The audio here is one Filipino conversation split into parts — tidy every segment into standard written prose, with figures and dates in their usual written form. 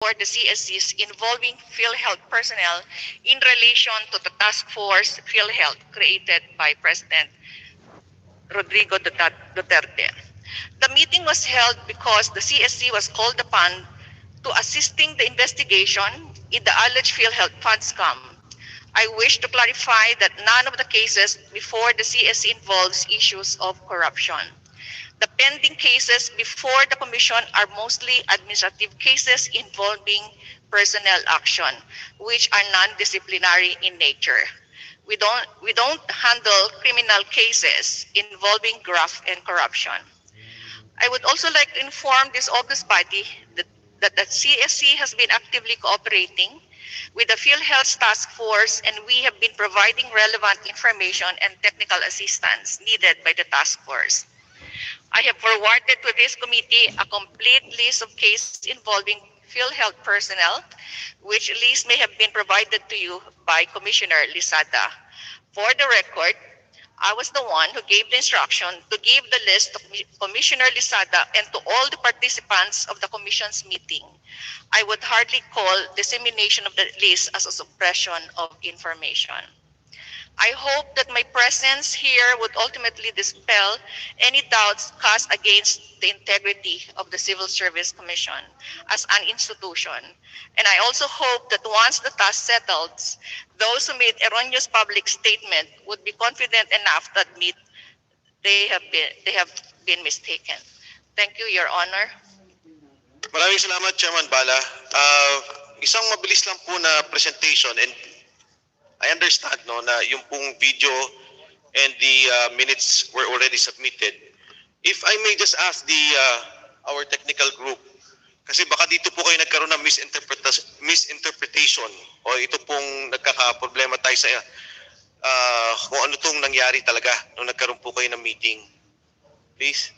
for the CSCs involving Philhealth personnel in relation to the task force Philhealth created by President Rodrigo Duterte. The meeting was held because the CSC was called upon to assisting the investigation in the alleged Philhealth fund scam. I wish to clarify that none of the cases before the CSC involves issues of corruption. The pending cases before the Commission are mostly administrative cases involving personnel action, which are non-disciplinary in nature. We don't handle criminal cases involving graft and corruption. I would also like to inform this august body that the CSC has been actively cooperating with the PhilHealth Task Force, and we have been providing relevant information and technical assistance needed by the task force. I have forwarded to this committee a complete list of cases involving PhilHealth personnel, which list may have been provided to you by Commissioner Lisada. For the record, I was the one who gave the instruction to give the list to Commissioner Lisada and to all the participants of the Commission's meeting. I would hardly call dissemination of the list as a suppression of information. I hope that my presence here would ultimately dispel any doubts cast against the integrity of the Civil Service Commission as an institution. And I also hope that once the task settles, those who made erroneous public statement would be confident enough to admit they have been mistaken. Thank you, Your Honor. Maraming salamat, Chairman Bala. Isang mabilis lang po na presentation, and I understand no na yung pong video and the minutes were already submitted. If I may just ask our technical group, kasi baka dito po kayo nagkaroon ng misinterpretation o ito pong nagkaka-problema tayo sa kung ano tong nangyari talaga nung nagkaroon po kayo ng meeting. Please.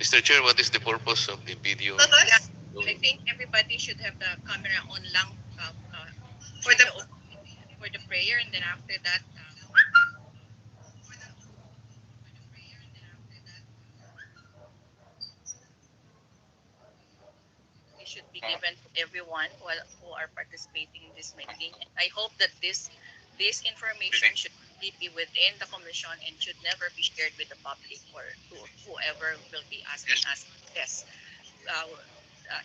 Mr. Chair, what is the purpose of the video? I think everybody should have the camera on lang for the prayer, and then after that, it should be given to everyone who are participating in this meeting. And I hope that this information should be within the Commission and should never be shared with the public or to whoever will be asking us yes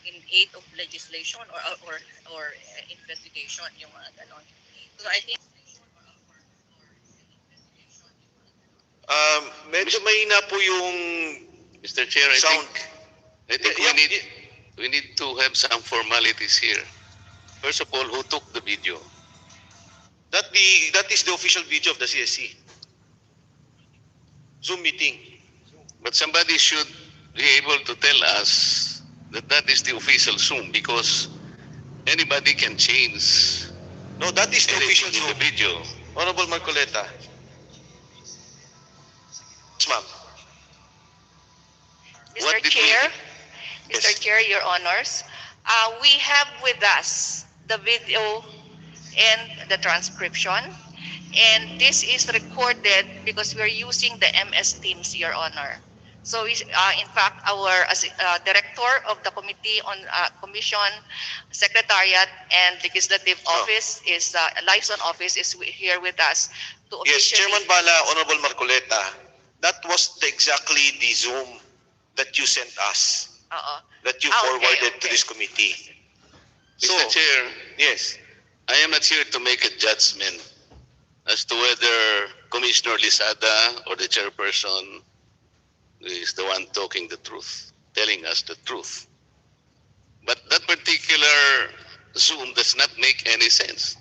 in aid of legislation or investigation, yung mga ganon. So I think medyo mahina po yung Mr. Chair, sound. I think we need to have some formalities here. First of all, who took the video? That is the official video of the CSC. Zoom meeting. But somebody should be able to tell us that that is the official Zoom, because anybody can change No, that is the official anything in Zoom. the video. Honorable Marcoleta. Yes, ma'am. What Mr. did Chair, Yes. Mr. Chair, Your Honors, we have with us the video and the transcription, and this is recorded because we are using the MS Teams, Your Honor. So, in fact, our director of the Committee on Commission, Secretariat, and Legislative Office is Liaison Office is here with us to Yes, officially. Chairman Bala, Honorable Marcoleta, that was exactly the Zoom that you sent us, that you forwarded to this committee. Mr. Chair, Yes. I am not here to make a judgment as to whether Commissioner Lisada or the chairperson is the one talking the truth, telling us the truth. But that particular Zoom does not make any sense.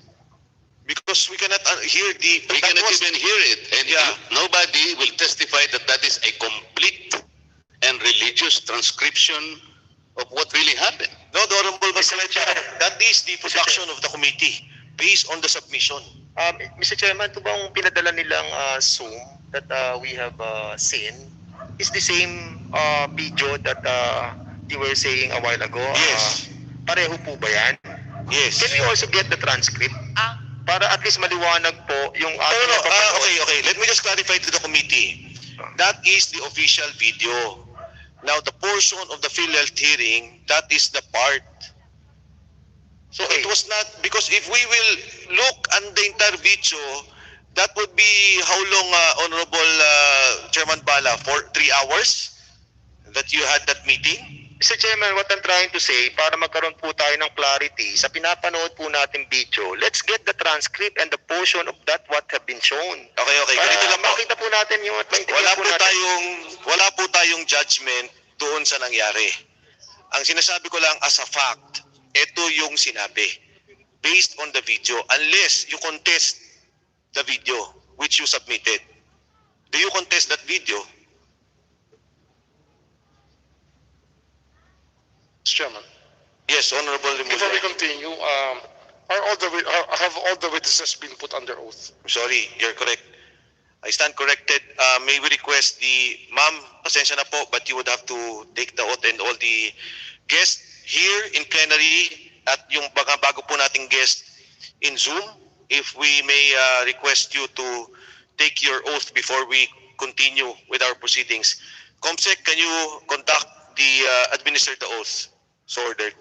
Because we cannot hear We cannot even hear it, and Yeah. nobody will testify that that is a complete and religious transcription of what really happened. No, the Honorable Marcoleta, that is the production of the committee based on the submission. Mr. Chairman, ito bang pinadala nilang Zoom that we have seen is the same video that you were saying a while ago? Yes. Pareho po ba yan? Yes. Can we also get the transcript? para at least maliwanag po yung No, ating no, napapanood. okay. Let me just clarify to the committee. That is the official video. Now, the portion of the Philhealth hearing, that is the part. So Okay. it was not, because if we will look at the entire video, that would be how long, Honorable Chairman Bala, for 3 hours that you had that meeting? Mr. Chairman, what I'm trying to say, para magkaroon po tayo ng clarity, sa pinapanood po natin video, let's get the transcript and the portion of that what have been shown. Okay, Para ganito lang po. makita po natin yung at maintindihan Wala po po natin. wala po tayong judgment doon sa nangyari. Ang sinasabi ko lang as a fact, ito yung sinabi based on the video, unless you contest the video which you submitted. Do you contest that video? Mr. Chairman, Yes, Honorable before we Remulla. continue, have all the witnesses been put under oath? I'm sorry, you're correct. I stand corrected. May we request the ma'am, pasensya na po, but you would have to take the oath, and all the guests here in plenary at yung bago po nating guest in Zoom, if we may request you to take your oath before we continue with our proceedings. Comsec, can you conduct the administer the oath? So ordered.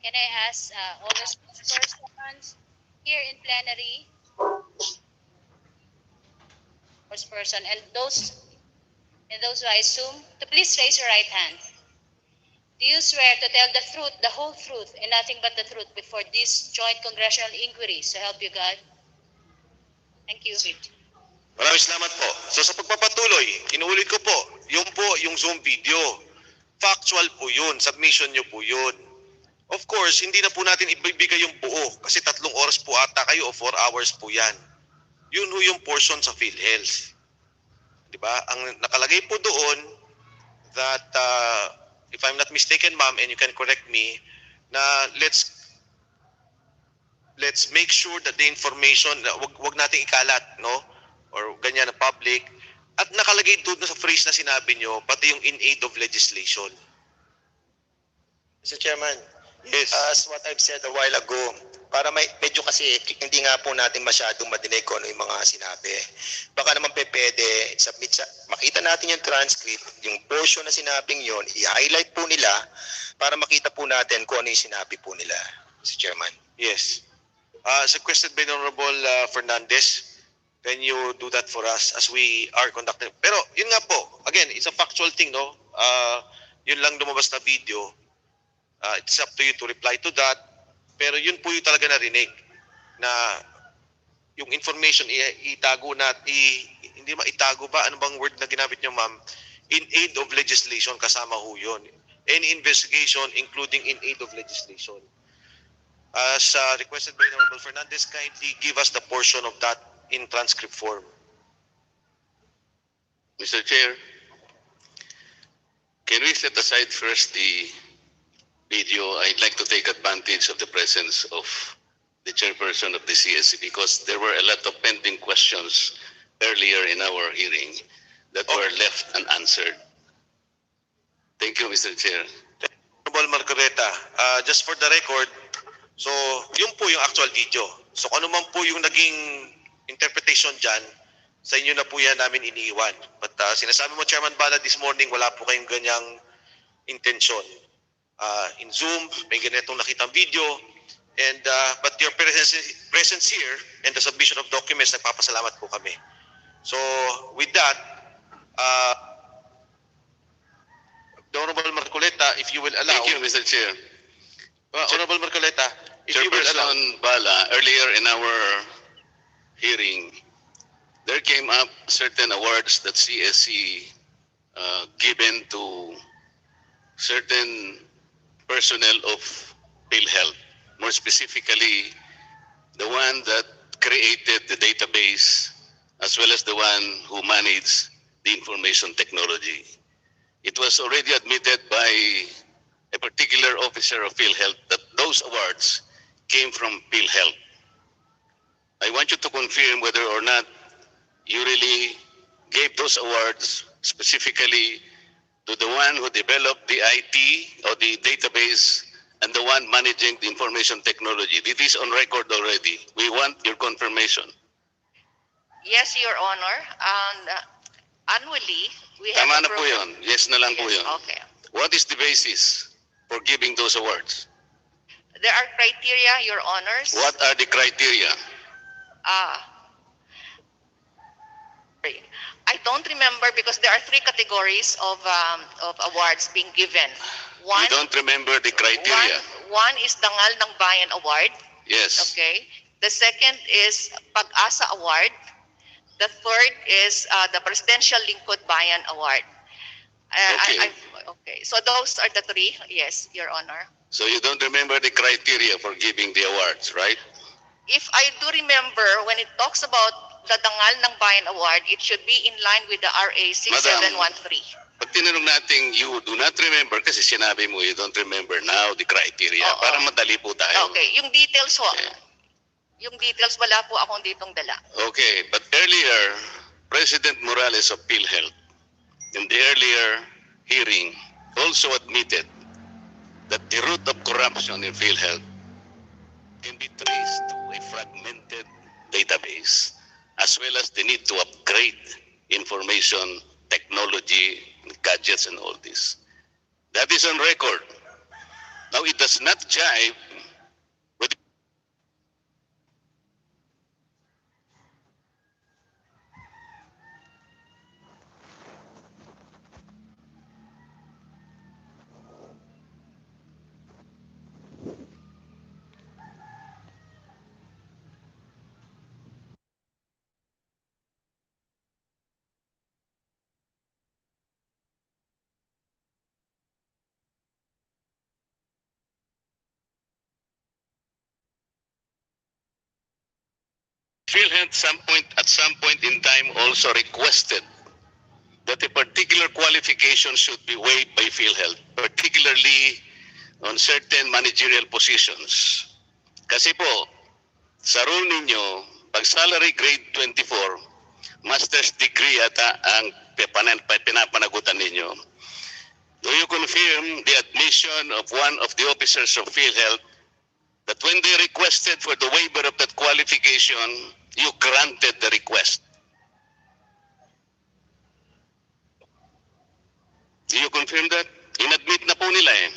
Can I ask all the spokespersons here in plenary, spokesperson, and those who I assume to please raise your right hand. Do you swear to tell the truth, the whole truth, and nothing but the truth before this joint congressional inquiry? So help you God. Thank you. Maraming salamat po. So sa pagpapatuloy, inuulit ko po, yung Zoom video. Factual po yun, submission nyo po yun. Of course, hindi na po natin ibibigay yung buo kasi 3 oras po ata kayo o 4 hours po yan. Yun ho yung portion sa PhilHealth. Diba? Ang nakalagay po doon that, if I'm not mistaken ma'am, and you can correct me, na let's make sure that the information, wag nating ikalat, no? Or ganyan na public. At nakalagay doon sa phrase na sinabi nyo, pati yung in aid of legislation. Mr. Chairman, Yes. as what I've said a while ago, para medyo kasi hindi nga po natin masyadong madinig kung ano yung mga sinabi. Baka naman pwede makita natin yung transcript, yung portion na sinabing yon, i-highlight po nila para makita po natin kung ano yung sinabi po nila, Mr. Chairman. Yes. As requested by the Honorable Fernandez, can you do that for us as we are conducting? Pero yun nga po, again, it's a factual thing, no? Yun lang lumabas na video. It's up to you to reply to that. Pero yun po yung talaga narinig na yung information itago hindi itago ba? Ano bang word na ginamit nyo, ma'am? In aid of legislation, kasama ho yun. Any investigation, including in aid of legislation. As requested by the Honorable Fernandez, kindly give us the portion of that in transcript form. Mr. Chair, can we set aside first the video? I'd like to take advantage of the presence of the chairperson of the CSC because there were a lot of pending questions earlier in our hearing that were left unanswered. Thank you, Mr. Chair. Honorable Marcoleta, just for the record, so yun po yung actual video. So kung ano man po yung naging interpretation dyan, sa inyo na po yan namin iniiwan. But sinasabi mo, Chairman Bala, this morning wala po kayong ganyang intensyon. In Zoom, may ganitong nakitang video, and but your presence here and the submission of documents, nagpapasalamat po kami. So with that, the Honorable Marcoleta, if you will allow. Thank you, Mr. Chair. Honorable Marcoleta, if you will allow. Chairperson Bala, earlier in our hearing, there came up certain awards that CSC given to certain personnel of PhilHealth, more specifically the one that created the database as well as the one who managed the information technology. It was already admitted by a particular officer of PhilHealth that those awards came from PhilHealth. I want you to confirm whether or not you really gave those awards specifically to the one who developed the IT or the database and the one managing the information technology. It is on record already. We want your confirmation. Yes, Your Honor. And annually, we have Tama na po approved- yun. Yes na lang po Yes, yun. okay. What is the basis for giving those awards? There are criteria, Your Honors. What are the criteria? I don't remember because there are three categories of awards being given. You don't remember the criteria? One is Dangal ng Bayan Award. Yes. Okay. The second is Pag-asa Award. The third is the Presidential Lingkod Bayan Award. Okay. So those are the three. Yes, Your Honor. So you don't remember the criteria for giving the awards, right? If I do remember, when it talks about the Dangal ng Bayan Award, it should be in line with the RA 6713. Pag tinanong natin, you do not remember, kasi sinabi mo, you don't remember now the criteria, Oo. para madali po tayo. Okay, yung details ho. Yeah. Yung details, wala po akong ditong dala. Okay, but earlier, President Morales of Philhealth, in the earlier hearing, also admitted that the root of corruption in Philhealth can be traced to a fragmented database, as well as the need to upgrade information technology, gadgets, and all this. That is on record. Now, it does not jive with Philhealth at some point in time also requested that a particular qualification should be waived by Philhealth, particularly on certain managerial positions. Kasi po, sa rule ninyo, pag salary grade 24, master's degree ata ang pinapanagutan ninyo. Do you confirm the admission of one of the officers of Philhealth that when they requested for the waiver of that qualification, you granted the request? Do you confirm that? Inadmit na po nila eh.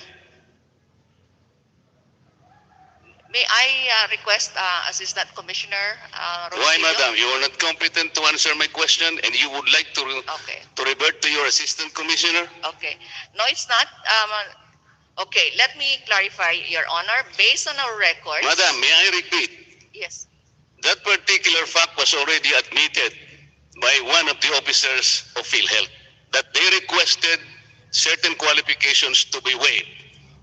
May I request Assistant Commissioner Why, Rosillo? madam? You are not competent to answer my question and you would like to Okay. revert to your assistant commissioner? Okay. No, it's not. Okay, let me clarify, Your Honor. Based on our records... Madam, may I repeat? Yes. That particular fact was already admitted by one of the officers of PhilHealth that they requested certain qualifications to be waived.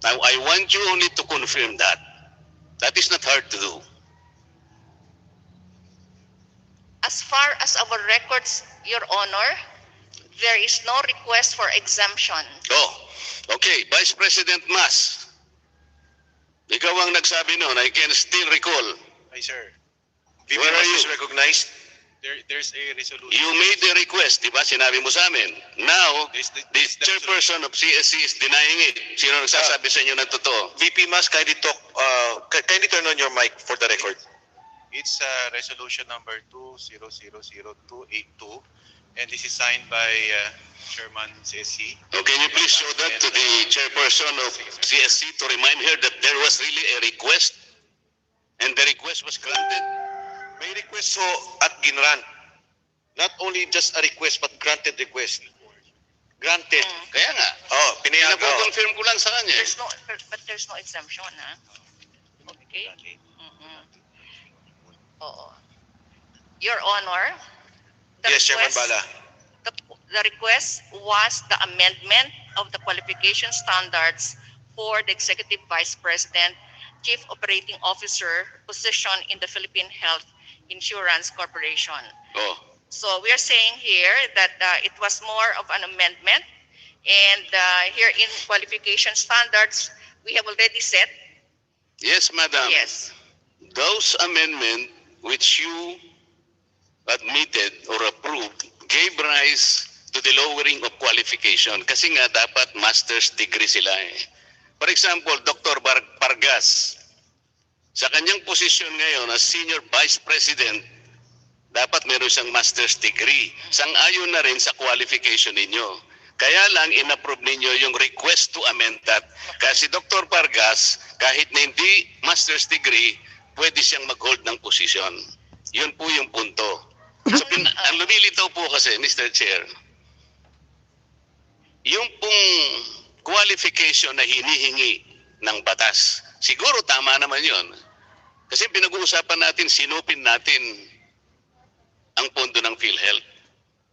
Now, I want you only to confirm that. That is not hard to do. As far as our records, Your Honor, there is no request for exemption. Oh, okay. Vice President Mas, ikaw ang nagsabi noon. I can still recall. Hi, sir. Where are you? Is recognized. There's a resolution. You made the request, di ba? Sinabi mo sa amin. Now, the There's the chairperson of CSC is denying it. Sino nagsasabi sa inyo ng totoo? VP Mas, kindly turn on your mic for the record. It's resolution number 2000282, and this is signed by Chairman CSC. Oh, can you please show that to the chairperson of CSC to remind her that there was really a request and the request was granted? May request so at ginrant. Not only just a request, but granted request. Granted. Kaya nga. Oh, pinayagan. Pinapakonfirm ko lang sa kanya. There's no exemption, ha? Okay. Oo. Your Honor, Yes, Chairman Bala. the request was the amendment of the qualification standards for the Executive Vice President, Chief Operating Officer position in the Philippine Health Insurance Corporation. Oh. So we are saying here that it was more of an amendment, and here in qualification standards, we have already set. Yes, madam. Yes. Those amendments which you admitted or approved gave rise to the lowering of qualification. Kasi nga dapat master's degree sila eh. For example, Dr. Pargas, sa kanyang posisyon ngayon as Senior Vice President, dapat meron siyang master's degree. Sang-ayon na rin sa qualification ninyo. Kaya lang in-approve ninyo yung request to amend that. Kasi Dr. Pargas, kahit na hindi master's degree, pwede siyang mag-hold ng posisyon. Yun po yung punto. So, ang lumilitaw po kasi, Mr. Chair, yung pong qualification na hinihingi ng batas, siguro tama naman yun. Kasi pinag-uusapan natin, sinupin natin ang pondo ng Philhealth.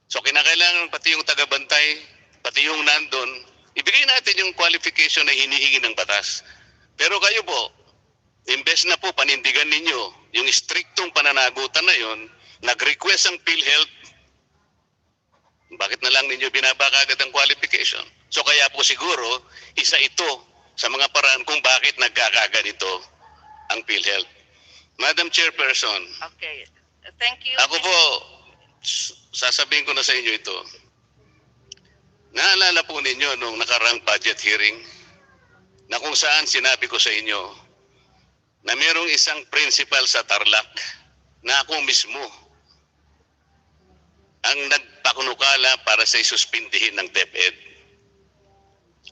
So kinakailangan pati yung tagabantay, pati yung nandun, ibigay natin yung qualification na hinihingi ng batas. Pero kayo po, imbes na po panindigan ninyo yung striktong pananagutan na yon, nag-request ang Philhealth, bakit na lang ninyo binaba kagad ang qualification? So kaya po siguro, isa ito sa mga paraan kung bakit nagkakaganito ang Philhealth. Madam Chairperson, Okay. Thank you. ako po, sasabihin ko na sa inyo ito. Naalala po ninyo nung nakarang budget hearing na kung saan sinabi ko sa inyo na mayroong isang principal sa Tarlac na ako mismo ang nagpakunukala para sa isuspindihin ng DepEd.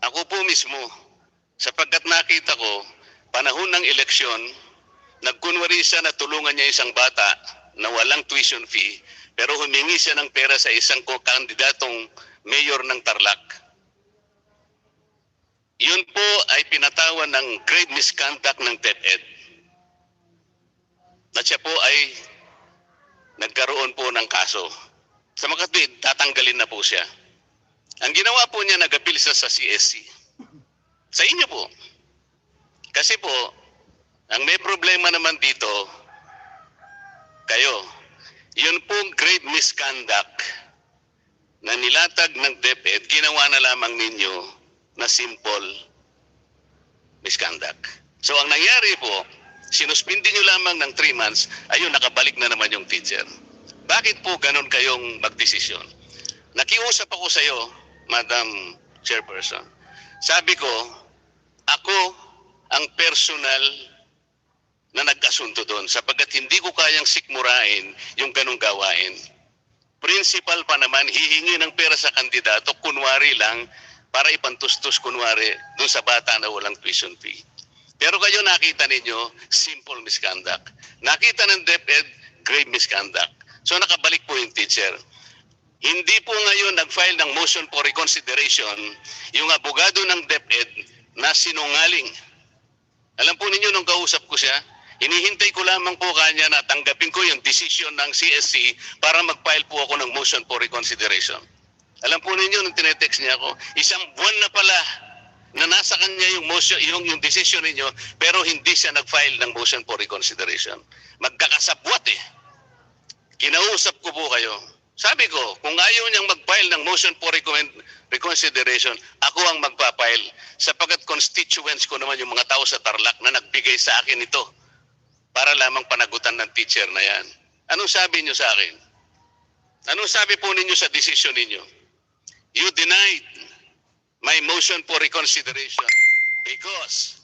Ako po mismo, sapagkat nakita ko, panahon ng eleksyon, nagkunwari siya na tulungan niya isang bata na walang tuition fee, pero humingi siya ng pera sa isang kandidatong mayor ng Tarlac. Yun po ay pinatawan ng grave misconduct ng DepEd. At siya po ay nagkaroon po ng kaso. Sa makatwid, tatanggalin na po siya. Ang ginawa po niya, nag-appeal siya sa CSC. Sa inyo po. Kasi po, ang may problema naman dito, kayo, yun pong grave misconduct na nilatag ng DepEd, ginawa na lamang ninyo na simple misconduct. So ang nangyari po, sinuspindi nyo lamang ng 3 months, ayun, nakabalik na naman yung teacher. Bakit po ganun kayong magdesisyon? Nakiusap ako sa iyo, Madam Chairperson. Sabi ko, ako ang personal na nagkasunto doon sapagkat hindi ko kayang sikmurain yung ganung gawain. Principal pa naman, hihingi ng pera sa kandidato, kunwari lang, para ipantustos kunwari doon sa bata na walang tuition fee. Pero kayo nakita ninyo, simple misconduct. Nakita ng DepEd, grave misconduct. So nakabalik po yung teacher. Hindi po ngayon nag-file ng motion for reconsideration yung abogado ng DepEd na sinungaling. Alam po ninyo nung kausap ko siya, hinihintay ko lamang po kanya na tanggapin ko yung decision ng CSC para mag-file po ako ng motion for reconsideration. Alam po ninyo nung tinetext niya ako, isang buwan na pala na nasa kanya yung motion, yung decision ninyo, pero hindi siya nag-file ng motion for reconsideration. Magkakasabwat eh. Kinausap ko po kayo. Sabi ko, kung ayaw niyang mag-file ng motion for reconsideration, ako ang magpa-file sapagkat constituents ko naman yung mga tao sa Tarlac na nagbigay sa akin ito para lamang panagutan ng teacher na yan. Anong sabi niyo sa akin? Anong sabi po ninyo sa decision ninyo? You denied my motion for reconsideration because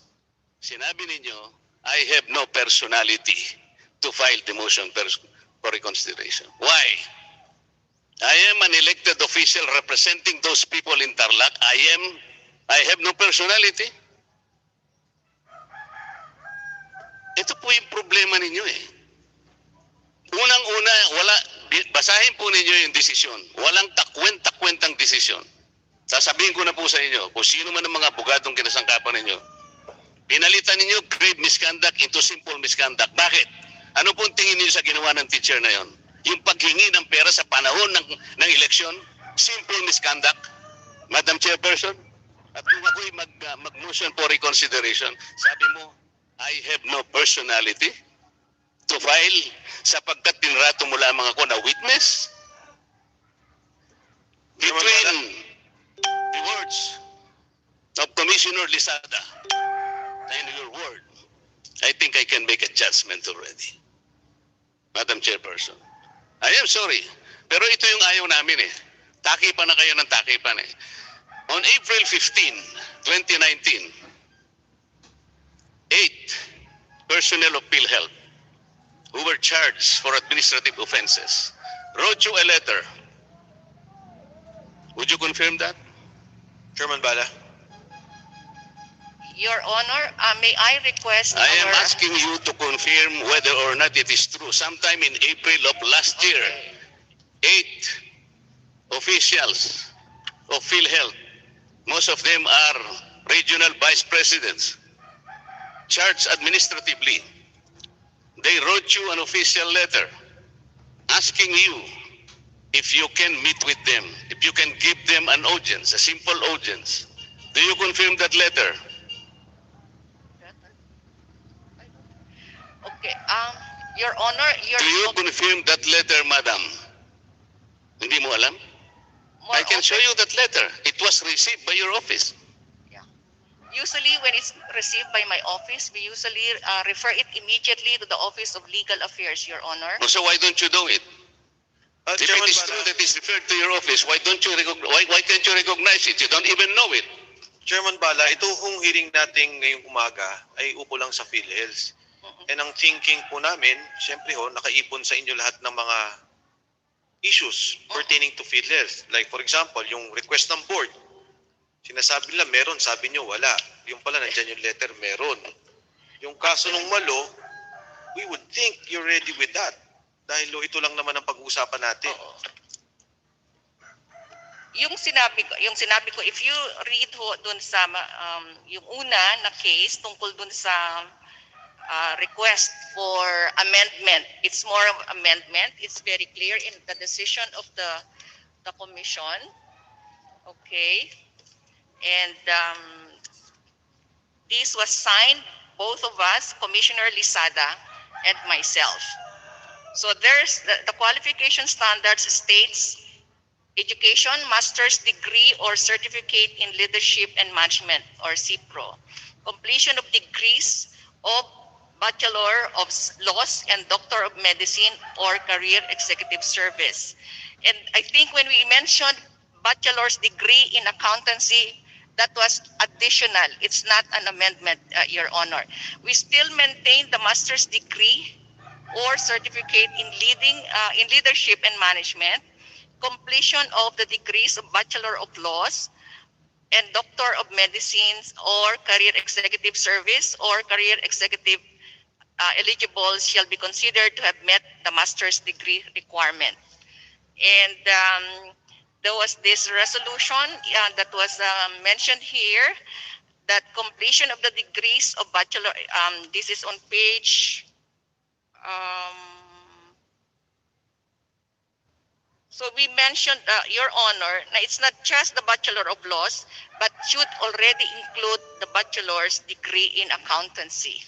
sinabi ninyo, I have no personality to file the motion for reconsideration. Why? I am an elected official representing those people in Tarlac. I have no personality. Ito po yung problema ninyo eh. Unang-una, basahin po ninyo yung desisyon. Walang takwent-takwentang desisyon. Sasabihin ko na po sa inyo, kung sino man ang mga abogadong kinasangkapan ninyo, pinalitan ninyo grave misconduct into simple misconduct. Bakit? Ano pong tingin niyo sa ginawa ng teacher na yon? Yung paghingi ng pera sa panahon ng eleksyon, simple misconduct. Madam Chairperson, at kung ako'y mag-motion for reconsideration, sabi mo, I have no personality to file sapagkat tinrato mo lamang ako na witness. Between the words of Commissioner Lisada and your word, I think I can make a judgment already. Madam Chairperson, I am sorry, pero ito yung ayaw namin eh. Takipan na kayo ng takipan eh. On April 15, 2019, 8 personnel of Philhealth who were charged for administrative offenses wrote you a letter. Would you confirm that? Chairman Bala. Your Honor, may I request I am our... asking you to confirm whether or not it is true. Sometime in April of last year, 8 officials of Philhealth, most of them are regional vice presidents, charged administratively. They wrote you an official letter asking you if you can meet with them, if you can give them an audience, a simple audience. Do you confirm that letter? Okay, Your Honor, Do you confirm that letter, madam? Hindi mo alam? I can show you that letter. It was received by your office. Yeah. Usually, when it's received by my office, we usually refer it immediately to the Office of Legal Affairs, Your Honor. So why don't you do it? If Chairman it is Bala. true that it's referred to your office, why can't you recognize it? You don't even know it. Chairman Bala, ito kung hearing natin ngayong umaga ay upo lang sa PhilHealth. And ang thinking po namin, siyempre ho, nakaipon sa inyo lahat ng mga issues pertaining to PhilHealth. Like for example, yung request ng board. Sinasabi nila meron, sabi nyo wala. Yung pala, nandyan yung letter, meron. Yung kaso ng Malo, we would think you're ready with that. Dahil ito lang naman ang pag-uusapan natin. Oo. Yung sinabi ko, if you read ho dun sa yung una na case tungkol dun sa request for amendment, it's more of amendment. It's very clear in the decision of the commission. Okay, and this was signed, both of us, Commissioner Lisada and myself. So there's the qualification standards states education, master's degree or certificate in leadership and management or CPRO, completion of degrees of Bachelor of Laws and Doctor of Medicine or Career Executive Service. And I think when we mentioned bachelor's degree in accountancy, that was additional. It's not an amendment, Your Honor. We still maintain the master's degree or certificate in leadership and management, completion of the degrees of Bachelor of Laws and Doctor of Medicines or Career Executive Service or Career Executive eligible shall be considered to have met the master's degree requirement. And there was this resolution that was mentioned here, that completion of the degrees of Bachelor, this is on page, so we mentioned, Your Honor, na it's not just the Bachelor of Laws, but should already include the bachelor's degree in accountancy.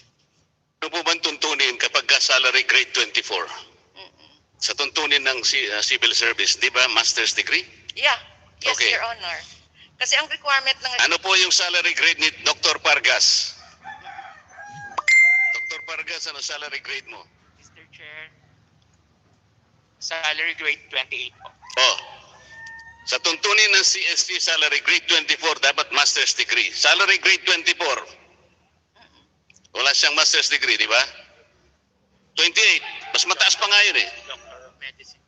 Ano po bang tuntunin kapag salary grade 24? Sa tuntunin ng civil service, di ba, master's degree? Yeah, yes, Okay. Your Honor. Kasi ang requirement ng... Ano po yung salary grade ni Dr. Pargas? Dr. Pargas, ano salary grade mo? Mr. Chair, salary grade 28 po. Oh, sa tuntunin ng CST salary grade 24, dapat master's degree. Salary grade 24, wala siyang master's degree, di ba? 28, mas mataas pa nga yun eh. Doctor of Medicine.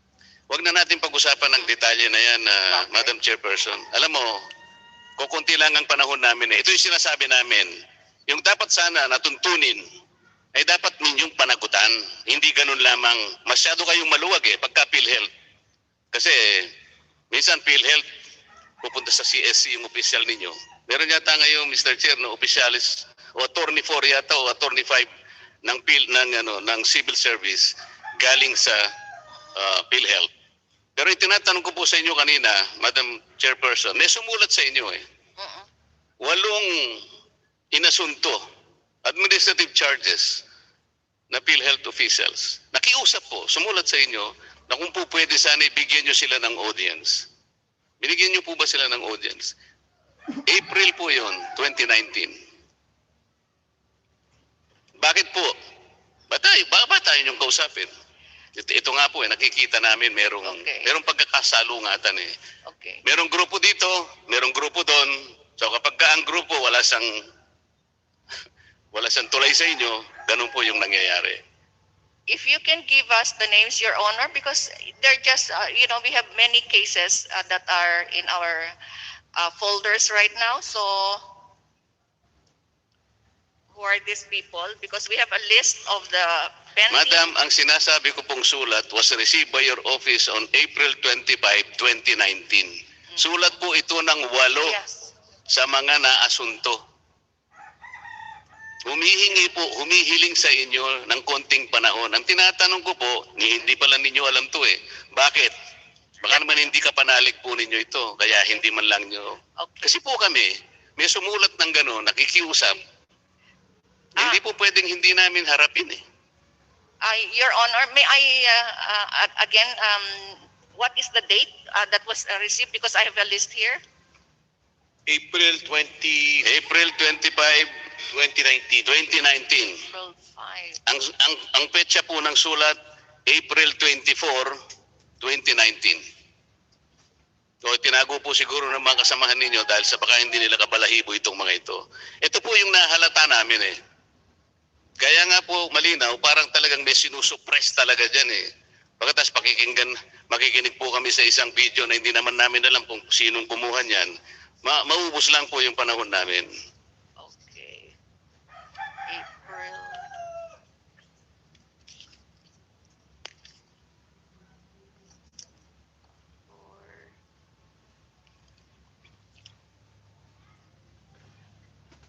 Huwag na natin pag-usapan ng detalye na yan, Madam Chairperson. Alam mo, kukunti lang ang panahon namin eh. Ito yung sinasabi namin. Yung dapat sana natuntunin ay dapat ninyong panagutan. Hindi ganun lamang. Masyado kayong maluwag eh, pagka PhilHealth. Kasi minsan PhilHealth, pupunta sa CSC yung opisyal ninyo. Meron yata ngayon, Mr. Chair, no, opisyalis o attorney 4 yata o attorney 5 ng civil service galing sa PhilHealth. Pero itinatanong ko po sa inyo kanina, Madam Chairperson, may sumulat sa inyo eh. 8 inasunto, administrative charges na PhilHealth officials. Nakiusap po, sumulat sa inyo na kung po pwede sana ibigyan nyo sila ng audience. Binigyan nyo po ba sila ng audience? April po yon, 2019. Bakit po? Ba tayo niyong kausapin? Ito nga po nakikita namin merong pagkakasalungatan eh. Okay. Merong grupo dito, merong grupo doon. So kapag ang grupo wala wala siyang tulay sa inyo, ganun po yung nangyayari. If you can give us the names, Your Honor, because they're just, we have many cases that are in our folders right now. So, who are these people? Because we have a list of the pending. Madam, ang sinasabi ko pong sulat was received by your office on April 25, 2019. Sulat po ito ng 8 Yes. sa mga naasunto. Humihiling sa inyo ng konting panahon. Ang tinatanong ko po, hindi pala ninyo alam to eh. Bakit? Baka naman hindi ka panalig po ninyo ito, kaya hindi man lang nyo. Okay. Kasi po kami, may sumulat ng gano'n, nakikiusap. Hindi po pwedeng hindi namin harapin eh. Your Honor, may I again, what is the date that was received? Because I have a list here. April 20, April 25, 2019. 2019. April 5. Ang petsa po ng sulat, April 24, 2019. So tinago po siguro ng mga kasamahan ninyo dahil sa baka hindi nila kabalahibo itong mga ito. Ito po yung nahalata namin eh. Kaya nga po malinaw, parang talagang may sinusuppress talaga dyan eh. Pagkatapos makikinig po kami sa isang video na hindi naman namin alam kung sinong kumuha niyan. Maubos lang po yung panahon namin. Okay. April.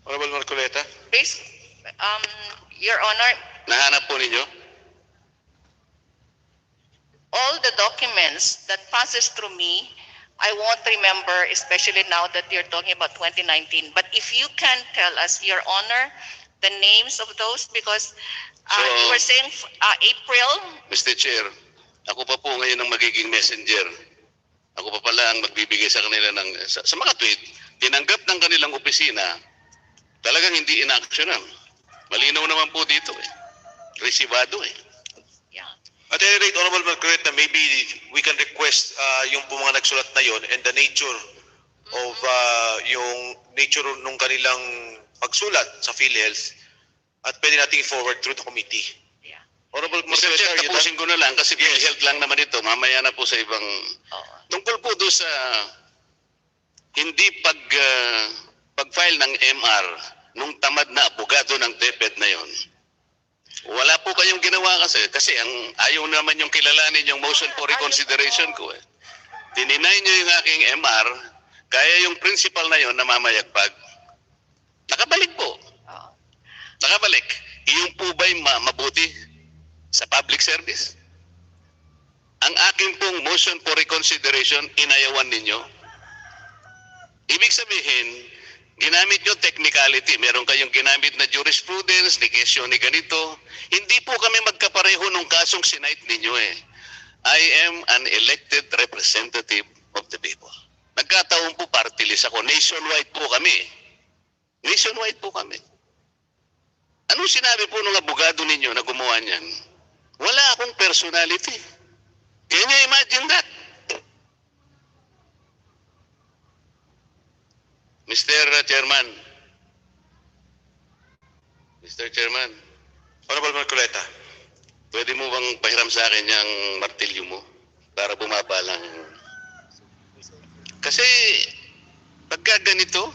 Honorable Marcoleta. Based, Your Honor, Nahanap po ninyo? all the documents that passes through me, I won't remember, especially now that you're talking about 2019. But if you can tell us, Your Honor, the names of those, because you were saying April. Mr. Chair, ako pa po ngayon ang magiging messenger. Ako pa pala ang magbibigay sa kanila ng, sa mga tweet, tinanggap ng kanilang opisina, talagang hindi inaksyonan. Malinaw naman po dito eh. Resibado eh. Yeah. At any rate, Honorable Marcoleta, maybe we can request yung po mga nagsulat na yon and the nature of yung nature nung kanilang pagsulat sa Philhealth at pwede natin i-forward through the committee. Yeah. Honorable Mr. Marcoleta, Chair, are you done? tapusin ko na lang kasi Philhealth lang naman ito. Mamaya na po sa ibang... Tungkol po doon sa hindi pag-file ng MR nung tamad na abogado ng DepEd na yon. Wala po kayong ginawa kasi ang ayaw naman yung kilalanin yung motion for reconsideration ko eh. Dininay nyo yung aking MR, kaya yung principal na yon namamayagpag. Nakabalik po. Nakabalik. Iyon po ba'y mabuti sa public service? Ang aking pong motion for reconsideration, inayawan ninyo. Ibig sabihin, ginamit nyo technicality. Meron kayong ginamit na jurisprudence, ni kesyo ni ganito. Hindi po kami magkapareho nung kasong sinight ninyo eh. I am an elected representative of the people. Nagkataon po party list ako. Nationwide po kami. Nationwide po kami. Anong sinabi po ng abogado ninyo na gumawa niyan? Wala akong personality. Can you imagine that? Mr. Chairman. Mr. Chairman. Honorable Marcoleta. Pwede mo bang pahiram sa akin yung martilyo mo para bumaba lang? Kasi pagka ganito,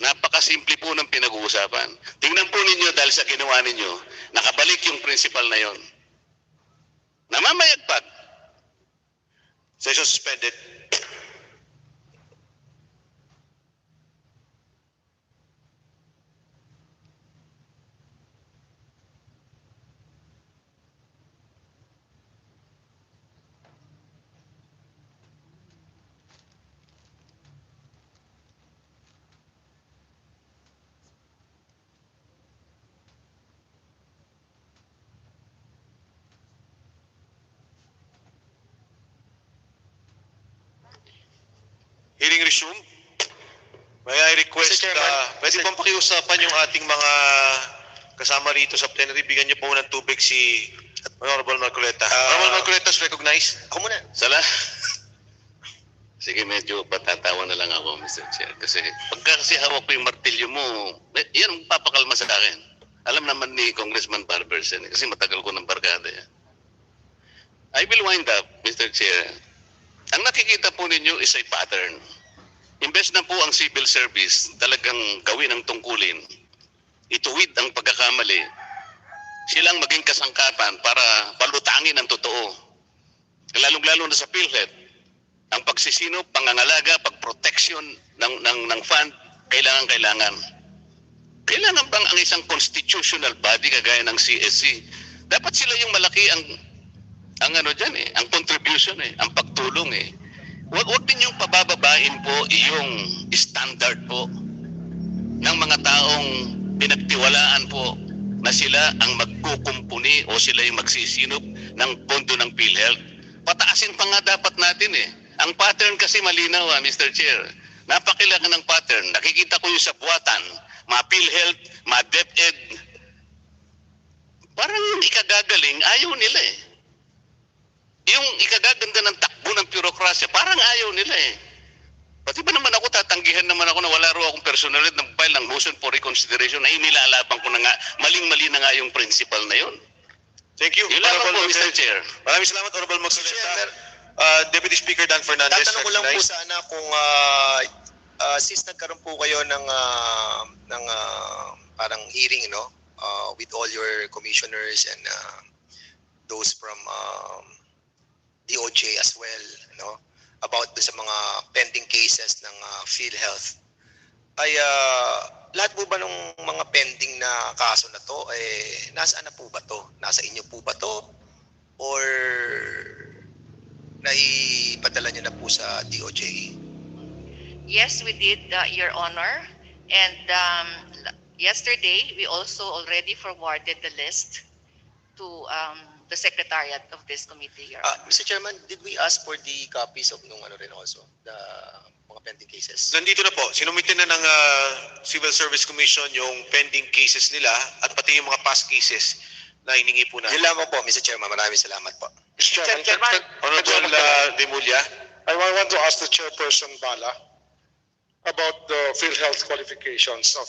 napakasimple po ng pinag-uusapan. Tingnan po ninyo dahil sa ginawa ninyo, nakabalik yung principal na yon. Namamayagpag. Session suspended. Hearing resumed. May I request, Mr. Chairman. pwede bang pakiusapan yung ating mga kasama rito sa plenary? Bigyan niyo po ng tubig si Honorable Marcoleta. Honorable Marcoleta is recognized. Ako muna. Sige, medyo patatawa na lang ako, Mr. Chair. Kasi pagka kasi hawak ko yung martilyo mo, yan ang papakalma sa akin. Alam naman ni Congressman Barberson, kasi matagal ko ng barkada yan. I will wind up, Mr. Chair. Ang nakikita po ninyo is a pattern. Imbes na po ang civil service talagang gawin ang tungkulin, ituwid ang pagkakamali, silang maging kasangkapan para palutangin ang totoo. Lalong-lalo na sa Philhealth, ang pagsisinop, pangangalaga, pagproteksyon ng fund, kailangan. Kailangan bang ang isang constitutional body kagaya ng CSC, dapat sila yung malaki ang ano dyan ang contribution ang pagtulong Huwag ninyong pabababain po yung standard po ng mga taong pinagtiwalaan po na sila ang magkukumpuni o sila yung magsisinop ng pondo ng PhilHealth. Pataasin pa nga dapat natin Ang pattern kasi malinaw Mr. Chair. Napakilaki ng pattern. Nakikita ko yung sa buwatan, mga PhilHealth, mga DepEd. Parang yung ikagagaling, ayaw nila Yung ikagaganda ng takbo ng bureaucracy, parang ayaw nila Pati ba naman ako, tatanggihan naman ako na wala ro akong personalidad ng file ng motion for reconsideration na inilalaban ko na nga, maling-mali na nga yung principle na yun. Thank you. Yun lang po, Mr. Chair. Maraming salamat, Honorable Marcoleta. Deputy Speaker Dan Fernandez. Tatanong ko lang po sana kung since nagkaroon po kayo ng parang hearing with all your commissioners and those from DOJ as well about sa mga pending cases ng Philhealth ay lahat po ba ng mga pending na kaso na to nasaan na po ba to? Nasa inyo po ba to? Or naipadala nyo na po sa DOJ? Yes, we did, Your Honor. And yesterday, we also already forwarded the list to the Secretariat of this committee, Your Honor. Mr. Chairman, did we ask for the copies of nung rin also, the mga pending cases? Nandito na po. Sinumitin na ng Civil Service Commission yung pending cases nila at pati yung mga past cases na hiningi po natin. Yun lamang po, Mr. Chairman. Maraming salamat po. Mr. Chairman, Honorable De Mulya. I want to ask the Chairperson Bala about the PhilHealth qualifications of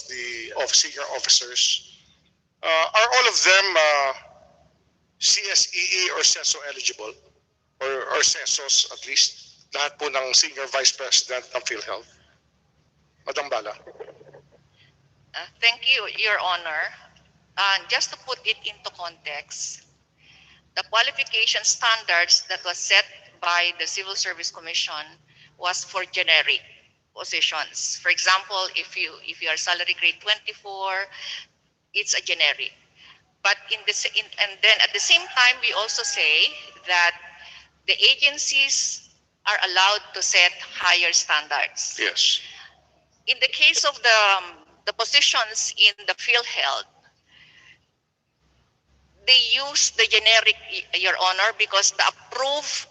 senior officers. Are all of them CSEE or CESO eligible? Or CESOs at least? Lahat po ng Senior Vice President ng PhilHealth. Madam Bala. Thank you, Your Honor. Just to put it into context, the qualification standards that was set by the Civil Service Commission was for generic positions. For example, if you are salary grade 24, it's a generic. But and then at the same time, we also say that the agencies are allowed to set higher standards. Yes. In the case of the positions in the Philhealth, they use the generic, Your Honor, because the approved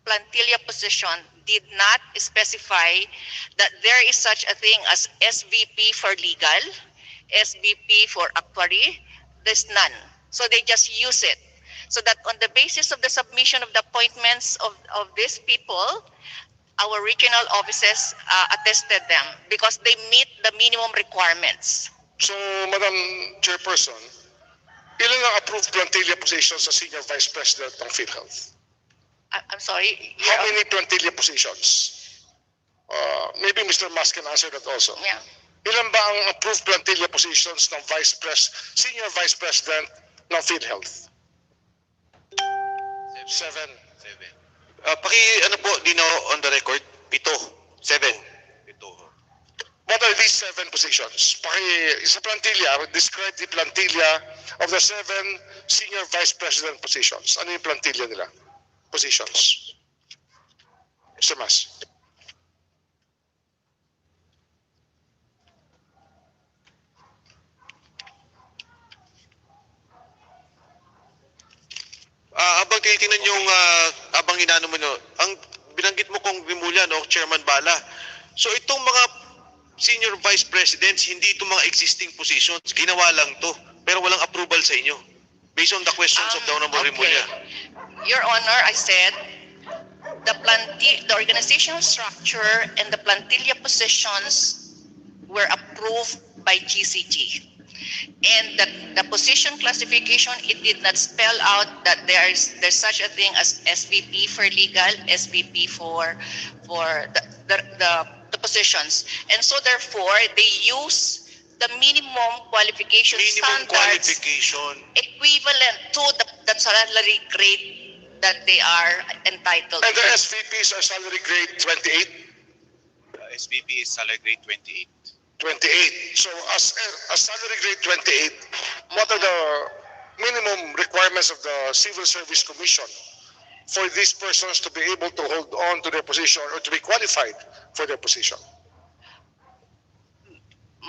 plantilla position did not specify that there is such a thing as SVP for legal, SVP for actuary. There's none. So they just use it. So that on the basis of the submission of the appointments of these people, our regional offices attested them because they meet the minimum requirements. So, Madam Chairperson, ilan ang approved plantilla positions sa Senior Vice President ng PhilHealth? I'm sorry. How many plantilla positions? Maybe Mr. Mas can answer that also. Yeah. Ilan ba ang approved plantilla positions ng Senior Vice President ng PhilHealth? 7. Dino on the record, 7. What are these 7 positions? Sa plantilla, describe the plantilla of the 7 Senior Vice President positions. Ano yung plantilla nila? Positions. Mr. Mas. Habang tinitingnan yung, habang inaano mo, ang binanggit mo kong Bimulya, Chairman Bala. So itong mga senior vice presidents, hindi itong mga existing positions. Ginawa lang to, pero walang approval sa inyo. Based on the questions of the Honorable Rimulya. Your Honor, I said the organizational structure and the plantilla positions were approved by GCG. And the position classification, it did not spell out that there's such a thing as SVP for legal, SVP for the positions. And so therefore, they use the minimum qualification Minimum standards qualification. equivalent to the salary grade that they are entitled And the to. SVPs are salary grade 28? SVP is salary grade 28. 28. So as a salary grade 28, what are the minimum requirements of the Civil Service Commission for these persons to be able to hold on to their position or to be qualified for their position?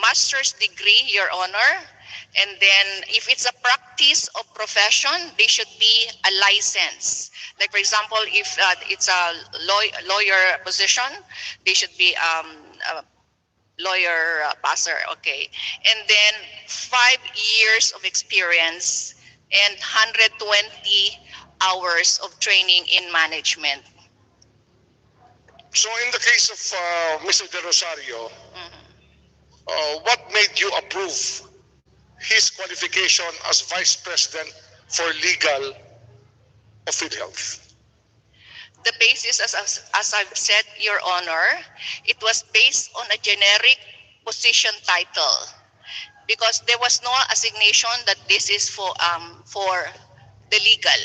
Master's degree, Your Honor, and then if it's a practice of profession, they should be a license. Like for example, if it's a lawyer position, they should be a lawyer passer, okay. And then 5 years of experience and 120 hours of training in management. So in the case of Mr. De Rosario, what made you approve his qualification as Vice President for Legal of Philhealth? The basis, as I've said, Your Honor, it was based on a generic position title because there was no assignation that this is for the legal.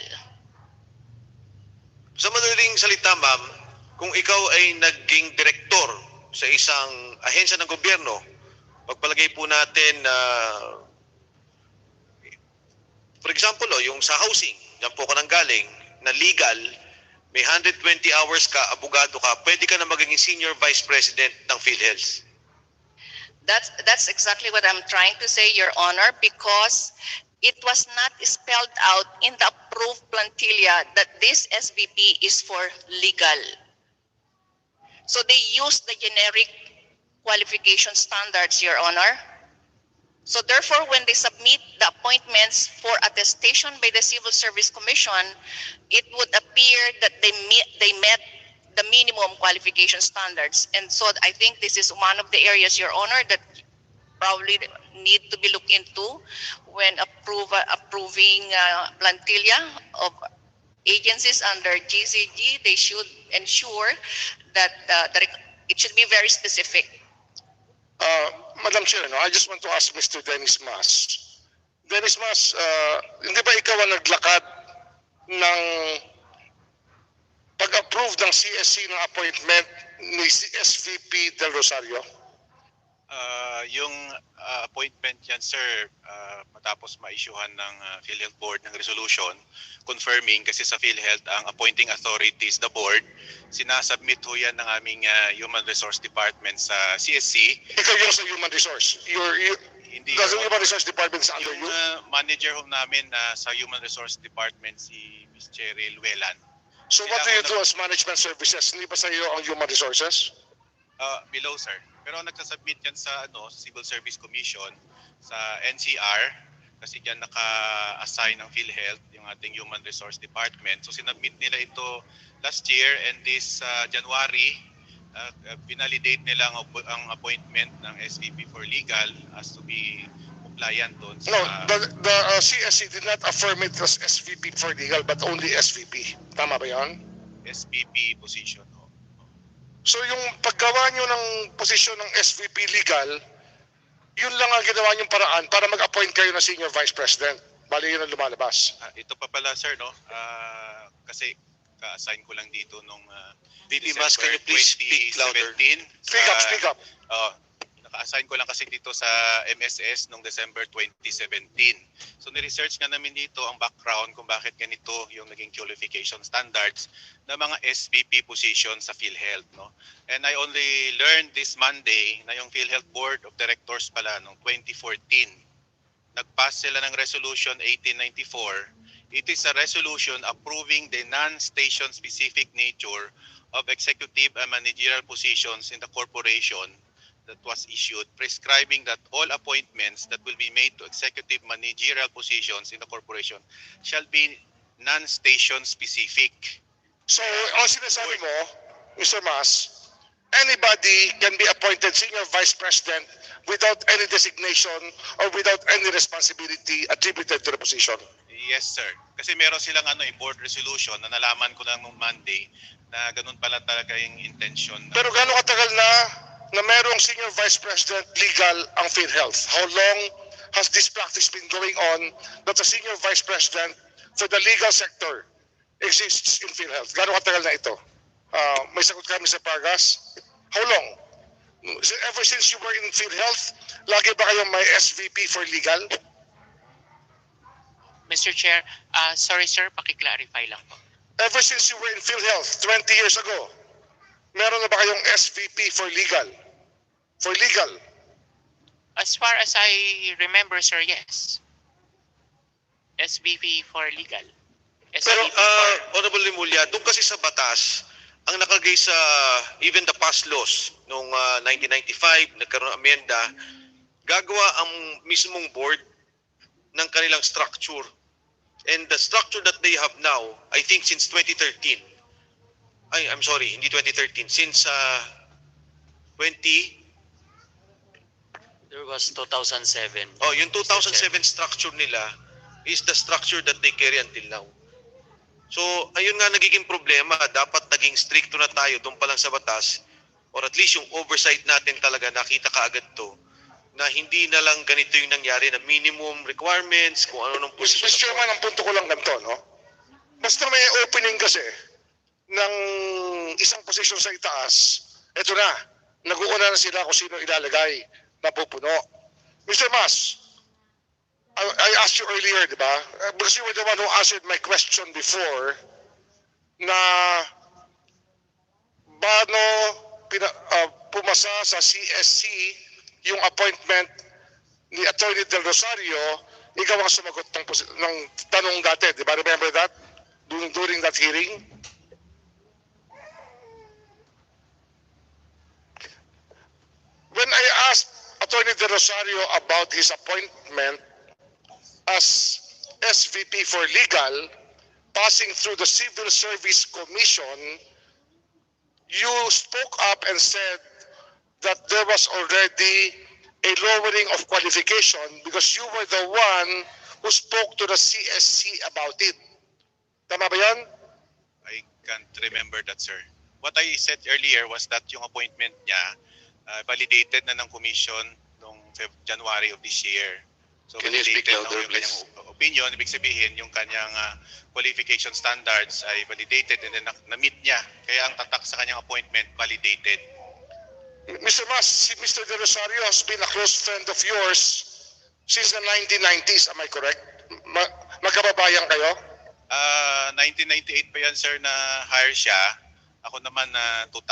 Sa madaling salita, ma'am, kung ikaw ay naging direktor sa isang ahensya ng gobyerno, pagpalagay po natin na, for example, yung sa housing, dyan po ka nang galing, na legal, may 120 hours ka, abogado ka, pwede ka na maging senior vice president ng PhilHealth. That's exactly what I'm trying to say, Your Honor, because it was not spelled out in the approved plantilla that this SVP is for legal. So they used the generic qualification standards, Your Honor. So therefore, when they submit the appointments for attestation by the Civil Service Commission, it would appear that they met the minimum qualification standards. And so I think this is one of the areas, Your Honor, that probably need to be looked into when approving plantilla of agencies under GCG. They should ensure that it should be very specific. Madam Chair, I just want to ask Mr. Dennis Mas. Dennis Mas, hindi ba ikaw ang naglakad ng pag-approve ng CSC ng appointment ni SVP Del Rosario? Yung appointment yan, sir, matapos ma-issuehan ng PhilHealth Board ng resolution confirming, kasi sa PhilHealth ang appointing authorities, the board, sinasubmit ho yan ng aming Human Resource Department sa CSC. Ikaw yung sa Human Resource. Hindi Does the Human Resource Department is under yung you? manager ho namin sa Human Resource Department, si Ms. Cheryl Welan. So what do you do as management services? Hindi ba sa iyo ang Human Resources? Below, sir. Pero nagsasubmit yan sa Civil Service Commission, sa NCR, kasi yan naka-assign ng PhilHealth, yung ating Human Resource Department. So sinubmit nila ito last year, and this January, binalidate nila ang appointment ng SVP for Legal as to be compliant doon sa... No, the CSC did not affirm it as SVP for Legal, but only SVP. Tama ba yan? SVP position. So yung paggawa nyo ng posisyon ng SVP Legal, yun lang ang ginawa nyong paraan para mag-appoint kayo ng Senior Vice President. Bali yun ang lumalabas. Ito pa pala, sir, no? Kasi ka-assign ko lang dito nung VP Mas, can you please speak louder? Speak up. Naka-assign ko lang kasi dito sa MSS noong December 2017. So ni-research nga namin dito ang background kung bakit ganito yung naging qualification standards ng mga SVP position sa PhilHealth, no? And I only learned this Monday na yung PhilHealth Board of Directors pala noong 2014 nag-pass sila ng Resolution 1894. It is a resolution approving the non-station specific nature of executive and managerial positions in the corporation that was issued, prescribing that all appointments that will be made to executive managerial positions in the corporation shall be non-station specific. So, ang sinasabi mo, Mr. Mas, anybody can be appointed senior vice president without any designation or without any responsibility attributed to the position. Yes, sir. Kasi meron silang board resolution na nalaman ko lang nung Monday na ganun pala talaga yung intention. Pero gaano katagal na merong senior vice president legal ang Philhealth? How long has this practice been going on that the senior vice president for the legal sector exists in Philhealth? Gaano katagal na ito? May sagot ka, Mr. Pargas? How long? Ever since you were in Philhealth, lagi ba kayong may SVP for legal? Mr. Chair, sorry sir, paki-clarify lang po. Ever since you were in Philhealth 20 years ago, meron na ba kayong SVP for legal? For legal? As far as I remember, sir, yes. SVP for legal. Pero SVP for... Honorable Rimulya, doon kasi sa batas, ang nakalagay sa even the past laws noong 1995, nagkaroon ng amenda, gagawa ang mismong board ng kanilang structure. And the structure that they have now, I think since 2013, I'm sorry, hindi 2013, since 20... There was 2007. Oh, yung 2007 structure nila is the structure that they carry until now. So, ayun nga nagiging problema. Dapat naging stricto na tayo doon pa lang sa batas, or at least yung oversight natin talaga, nakita kaagad to, na hindi na lang ganito yung nangyari na minimum requirements, kung ano nung Mr. position. Chairman, ang punto ko lang ganito, no? Basta may opening kasi ng isang posisyon sa itaas, eto na, nag-uuna na sila kung sino ilalagay na pupuno. Mr. Mas, I asked you earlier, di ba? Because you were the one who answered my question before na paano pumasa sa CSC yung appointment ni Attorney Del Rosario, ikaw ang sumagot ng tanong dati, di ba? Remember that? During that hearing? When I asked Attorney Del Rosario about his appointment as SVP for legal, passing through the Civil Service Commission, you spoke up and said that there was already a lowering of qualification because you were the one who spoke to the CSC about it. Tama ba yan? I can't remember that, sir. What I said earlier was that yung appointment niya validated na ng commission noong January of this year. So Can you speak validated louder, yung kanyang please? opinion, ibig sabihin yung kanyang qualification standards ay validated and then na-meet niya. Kaya ang tatak sa kanyang appointment, validated. Mr. Mas, si Mr. De Rosario has been a close friend of yours since the 1990s, am I correct? Magkababayan kayo? 1998 pa yan, sir, na hire siya. Ako naman 2000.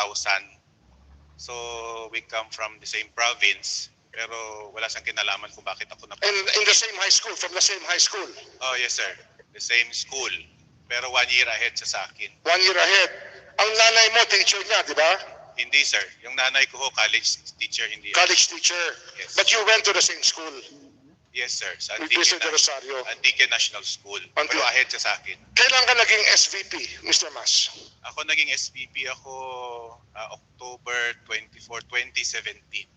So we come from the same province. Pero wala siyang kinalaman kung bakit ako na. And in the same high school, from the same high school? Oh, yes, sir. The same school. Pero 1 year ahead siya sa akin. 1 year ahead. Ang nanay mo, teacher niya, di ba? Hindi, sir. Yung nanay ko college teacher, hindi. College teacher. Yes. But you went to the same school Yes, sir. Sa with Mr. De Rosario. Antique National School. Pero ahead siya sa akin. Kailan ka naging SVP, Mr. Mas? Ako naging SVP ako October 24, 2017.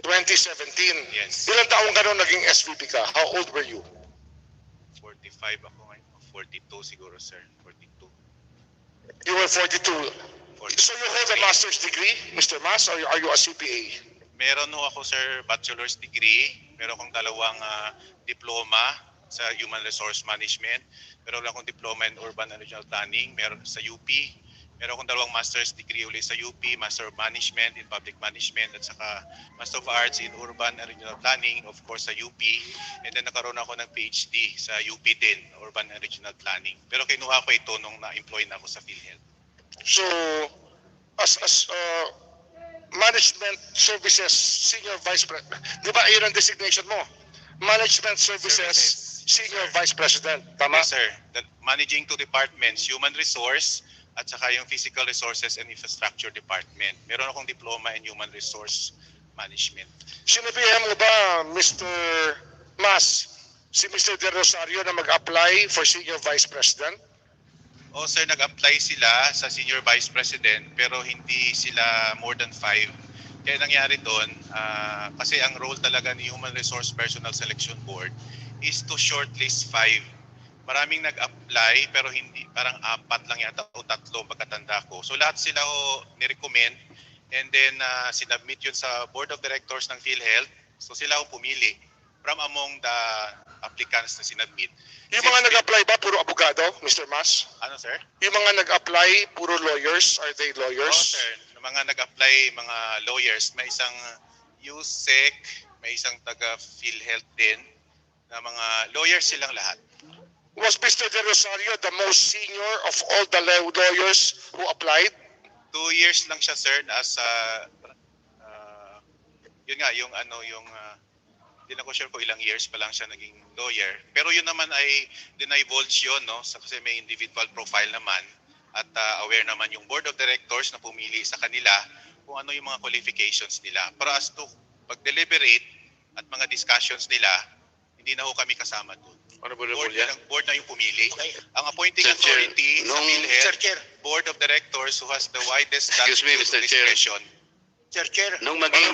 2017. Yes. Ilang taong ka nung naging SVP ka? How old were you? 45 ako ngayon. 42 siguro, sir. 42. You were 42. So you hold a master's degree, Mr. Mas, or are you a CPA? Meron ho ako, sir, bachelor's degree. Meron akong dalawang diploma sa Human Resource Management. Meron akong diploma in Urban and Regional Planning. Meron sa UP. Meron akong dalawang master's degree ulit sa UP, Master of Management in Public Management at saka Master of Arts in Urban and Regional Planning, of course sa UP. And then nakaroon ako ng PhD sa UP din, Urban and Regional Planning. Pero kinuha ko ito nung na-employ na ako sa Philhealth. So, as Management Services Senior Vice President, di ba yun ang designation mo? Management Services Senior Vice President, tama? Yes, sir. The managing two departments, Human Resource at saka yung Physical Resources and Infrastructure Department. Meron akong diploma in Human Resource Management. Sinabihan mo ba, Mr. Mas, si Mr. De Rosario na mag-apply for Senior Vice President? O sir, nag-apply sila sa Senior Vice President pero hindi sila more than 5. Kaya nangyari doon, kasi ang role talaga ni Human Resource Personnel Selection Board is to shortlist 5. Maraming nag-apply pero hindi, parang 4 lang yata o 3 pagkatanda ko. So lahat sila ni-recommend and then sinubmit yun sa Board of Directors ng Philhealth. So sila pumili from among the applicants na sinubmit. Yung mga nag-apply ba, puro abogado, Mr. Mas? Ano sir? Yung mga nag-apply, puro lawyers? Are they Oo lawyers? sir, yung mga nag-apply, mga lawyers, may isang USEC, may isang taga-Philhealth din, na mga lawyers silang lahat. Was Mr. De Rosario the most senior of all the lawyers who applied? 2 years lang siya sir, as yun nga, yung hindi na ko sure kung ilang years pa lang siya naging lawyer. Pero yun naman ay dinivulge yun, no? Kasi may individual profile naman at aware naman yung board of directors na pumili sa kanila kung ano yung mga qualifications nila. Pero as to pag-deliberate at mga discussions nila, hindi na ho kami kasama doon. Board na yung pumili. Okay. Ang appointing Sir Chair, authority sa nung- PhilHealth, Mr. Chair. board of directors who has the widest Excuse me, latitude Mr. of Chair. discretion. Sir Chair. Nung maging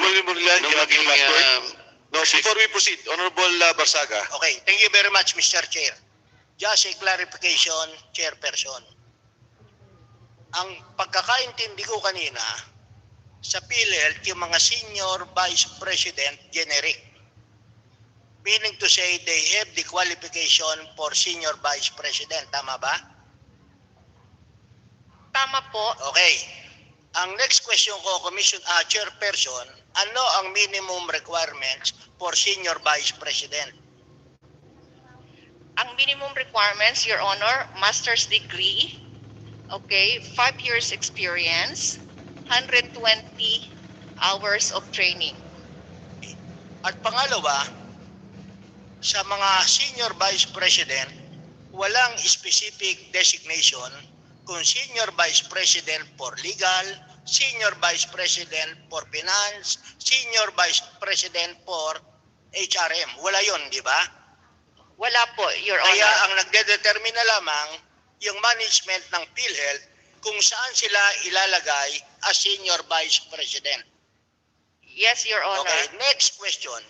No, before we proceed, Honorable Barsaga. Okay, thank you very much, Mr. Chair. Just a clarification, Chairperson. Ang pagkakaintindi ko kanina, sa PhilHealth, yung mga Senior Vice President generic. Meaning to say, they have the qualification for Senior Vice President. Tama ba? Tama po. Okay. Ang next question ko, Chairperson, ano ang minimum requirements for Senior Vice President? Ang minimum requirements, Your Honor, master's degree, okay, 5 years experience, 120 hours of training. At pangalawa, sa mga Senior Vice President, walang specific designation kung Senior Vice President for Legal, Senior Vice President for Finance, Senior Vice President for HRM. Wala yon, di ba? Wala po, Your Kaya Honor. ang nagdedetermine na lamang yung management ng PhilHealth kung saan sila ilalagay as Senior Vice President. Yes, Your Honor. Okay, next question.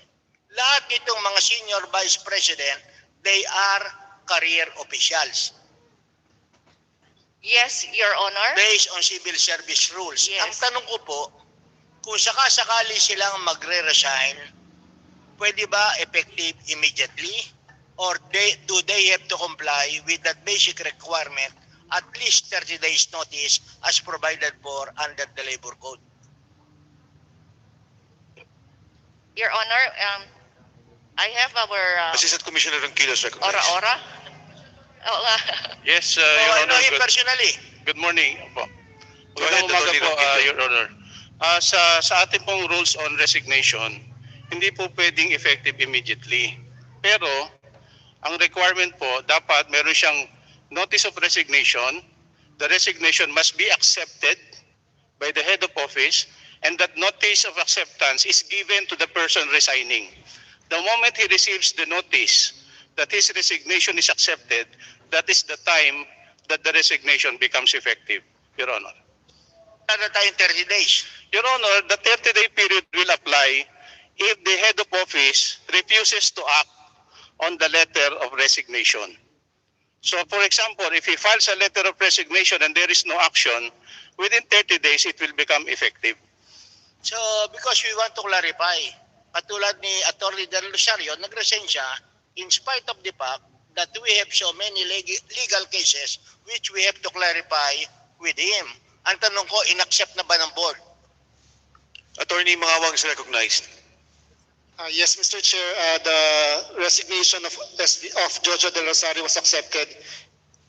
Lahat nitong mga Senior Vice President, they are career officials Yes, Your Honor. based on civil service rules. Yes. Ang tanong ko po, kung sakasakali silang magre-resign, pwede ba effective immediately? Or do they have to comply with that basic requirement at least 30 days notice as provided for under the Labor Code? Your Honor, I have our Assistant Commissioner Ronquillos recognized. ora-ora. Oo nga. Yes, Oh, Your I know Honor. him personally. Good morning po. Go ahead, Magandang umaga Attorney po, Ronquillo. Your Honor. Sa ating pong rules on resignation, hindi po pwedeng effective immediately. Pero, ang requirement po, dapat meron siyang notice of resignation. The resignation must be accepted by the head of office, and that notice of acceptance is given to the person resigning. The moment he receives the notice that his resignation is accepted, that is the time that the resignation becomes effective, Your Honor. Ano tayong 30 days? Your Honor, the 30-day period will apply if the head of office refuses to act on the letter of resignation. So, for example, if he files a letter of resignation and there is no action, within 30 days, it will become effective. So, because we want to clarify, katulad ni Atty. Del Rosario, nag-resign siya in spite of the fact that we have so many legal cases which we have to clarify with him. Ang tanong ko, inaccept na ba ng board? Attorney Mangawang is recognized. Yes, Mr. Chair, the resignation of Jojo Del Rosario was accepted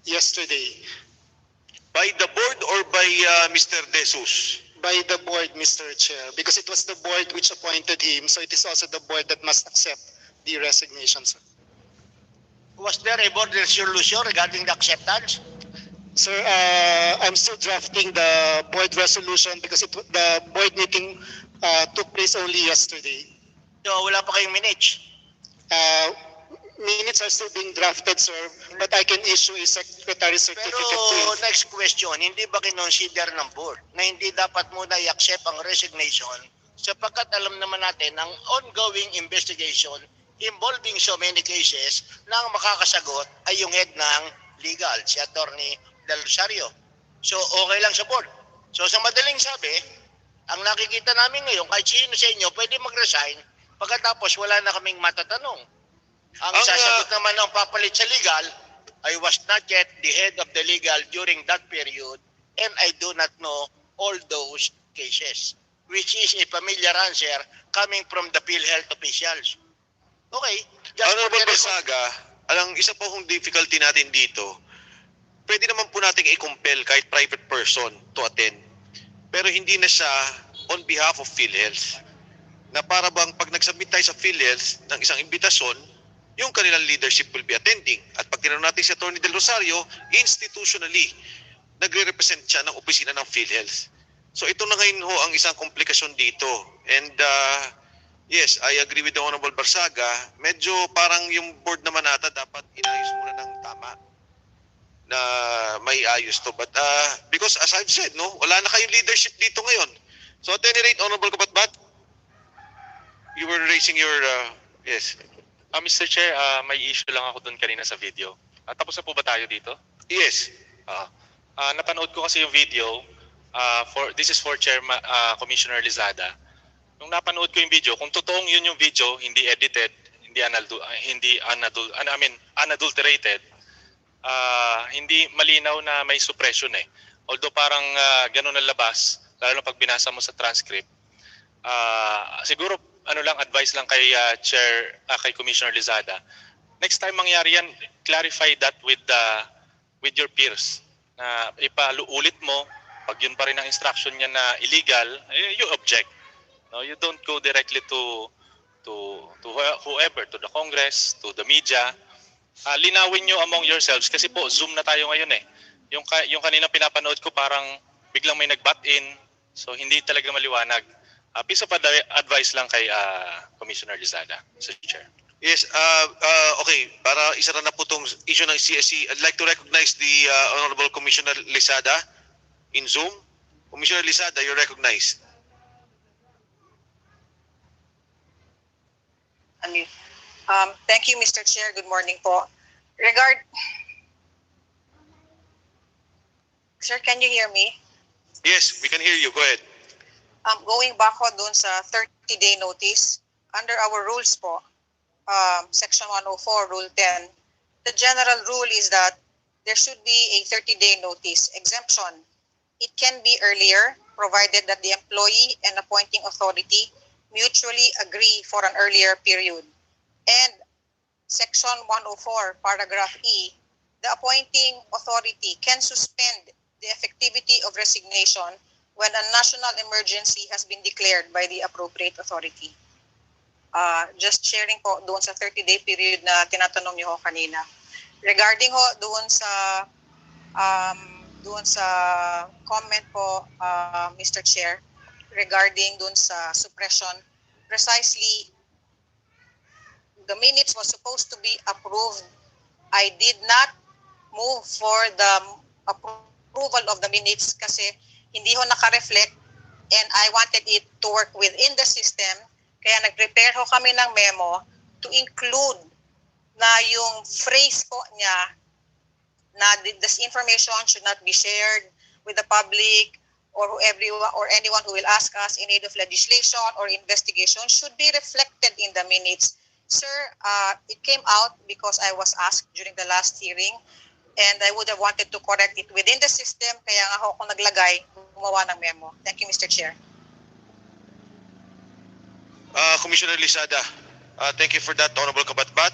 yesterday By the board or by Mr. De Jesus? by the board, Mr. Chair, because it was the board which appointed him, so it is also the board that must accept the resignation, sir. Was there a board resolution regarding the acceptance? Sir, I'm still drafting the board resolution because the board meeting took place only yesterday. So, wala pa kayong minutes. minutes are still being drafted, sir, but I can issue a secretary certificate Pero to you. next question, hindi ba kinonsider ng board na hindi dapat muna i-accept ang resignation sapagkat alam naman natin ang ongoing investigation involving so many cases na ang makakasagot ay yung head ng legal, si Attorney Del Rosario. So okay lang sa board. So sa madaling sabi, ang nakikita namin ngayon, kahit sino sa inyo pwede mag-resign pagkatapos wala na kaming matatanong. Ang sasagot naman ng papalit sa legal, I was not yet the head of the legal during that period and I do not know all those cases, which is a familiar answer coming from the Philhealth officials. Okay. Honorable Barsaga, ang isa po kong difficulty natin dito, pwede naman po natin i-compel kahit private person to attend. Pero hindi na siya on behalf of Philhealth. Na para bang pag nag-submit tayo sa Philhealth ng isang imbitasyon, yung kanilang leadership will be attending. At pag tinanong natin si Atty. Del Rosario, institutionally, nagre-represent siya ng opisina ng Philhealth. So ito na ngayon ho ang isang komplikasyon dito. And yes, I agree with the Honorable Barsaga. Medyo parang yung board naman ata dapat inayos muna ng tama na may ayos to. But because as I've said, no, wala na kayong leadership dito ngayon. So at any rate, Honorable Kabatbat, you were raising your, yes. Mr. Chair, may issue lang ako doon kanina sa video. Tapos na po ba tayo dito? Yes. Napanood ko kasi yung video. This is for Commissioner Lizada. Nung napanood ko yung video, kung totoong yun yung video, hindi edited, hindi unadulterated, hindi malinaw na may suppression eh. Although parang ganun ang labas, lalo na pag binasa mo sa transcript, siguro advice lang kay kay Commissioner Lizada. Next time mangyari yan, clarify that with your peers. Na ipaulit mo, pag yun pa rin ang instruction niya na illegal, you object. No, you don't go directly to whoever, to the Congress, to the media. Linawin nyo among yourselves kasi po Zoom na tayo ngayon eh. Yung kanina pinapanood ko parang biglang may nag-butt in, so hindi talaga maliwanag. Piece of advice lang kay Commissioner Lizada, Mr. Chair. Yes, okay, para isara na po itong issue ng CSC, I'd like to recognize the Honorable Commissioner Lizada in Zoom. Commissioner Lizada, you're recognized. Thank you, Mr. Chair. Good morning po. Sir, can you hear me? Yes, we can hear you. Go ahead. Going back ho dun sa 30-day notice, under our rules po, Section 104, Rule 10, the general rule is that there should be a 30-day notice exemption. It can be earlier, provided that the employee and appointing authority mutually agree for an earlier period. And Section 104, Paragraph E, the appointing authority can suspend the effectivity of resignation when a national emergency has been declared by the appropriate authority. Just sharing po doon sa 30-day period na tinatanong niyo ho kanina. Regarding ho doon sa comment po, Mr. Chair, regarding doon sa suppression, precisely the minutes was supposed to be approved. I did not move for the approval of the minutes kasi hindi ho naka-reflect and I wanted it to work within the system. Kaya nag-prepare ho kami ng memo to include na yung phrase po niya na this information should not be shared with the public or anyone who will ask us in aid of legislation or investigation should be reflected in the minutes. Sir, it came out because I was asked during the last hearing and I would have wanted to correct it within the system. Kaya nga ako naglagay, gumawa ng memo. Thank you, Mr. Chair. Commissioner Lizada, thank you for that, Honorable Kabatbat.